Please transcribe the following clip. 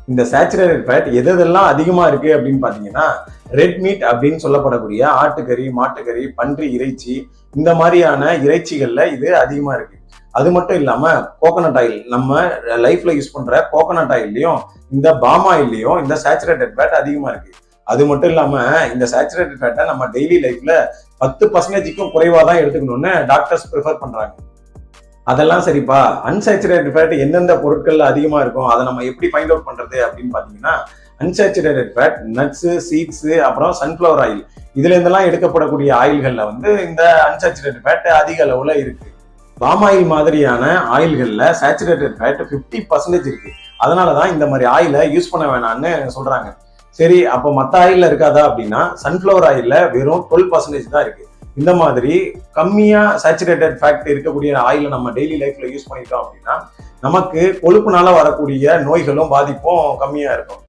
இந்த saturated fat எதெல்லாம் அதிகமா இருக்கு அப்படின்னு பாத்தீங்கன்னா, ரெட் மீட் அப்படின்னு சொல்லப்படக்கூடிய ஆட்டுக்கறி, மாட்டுக்கறி, பன்றி இறைச்சி, இந்த மாதிரியான இறைச்சிகள்ல இது அதிகமா இருக்கு. அது மட்டும் இல்லாம கோகனட் ஆயில், நம்ம லைஃப்ல யூஸ் பண்ற கோகனட் ஆயில்லையும் இந்த பாம் ஆயில்லையும் இந்த சேச்சுரேட்டட் ஃபேட் அதிகமா இருக்கு. அது மட்டும் இல்லாம இந்த சேச்சுரேட்டட் ஃபேட்டை நம்ம டெய்லி லைஃப்ல 10%க்கும் குறைவா தான் எடுத்துக்கணும்னு டாக்டர்ஸ் ப்ரிஃபர் பண்றாங்க. அதெல்லாம் சரிப்பா, அன்சேச்சுரேட்டட் ஃபேட் எந்தெந்த பொருட்கள்ல அதிகமா இருக்கும், அதை நம்ம எப்படி ஃபைண்ட் அவுட் பண்றது அப்படின்னு பாத்தீங்கன்னா, அன்சேச்சுரேட்டட் ஃபேட் நட்ஸ், சீட்ஸ், அப்புறம் சன்ஃபிளவர் ஆயில், இதுல இருந்தெல்லாம் எடுக்கப்படக்கூடிய ஆயில்கள்ல வந்து இந்த அன்சேச்சுரேட்டட் ஃபேட் அதிக அளவுல இருக்கு. பாம் ஆயில் மாதிரியான ஆயில்கள்ல சேச்சுரேட்டட் ஃபேட் 50% இருக்கு. அதனாலதான் இந்த மாதிரி ஆயிலை யூஸ் பண்ண வேணாம்னு சொல்றாங்க. சரி, அப்ப மத்த ஆயில்ல இருக்காதா அப்படின்னா, சன்ஃபிளவர் ஆயில்ல வெறும் 12% தான் இருக்கு. இந்த மாதிரி கம்மியா சேச்சுரேட்டட் ஃபேட் இருக்கக்கூடிய ஆயிலை நம்ம டெய்லி லைஃப்ல யூஸ் பண்ணிட்டோம் அப்படின்னா, நமக்கு கொழுப்புனால வரக்கூடிய நோய்களும் பாதிப்பும் கம்மியா இருக்கும்.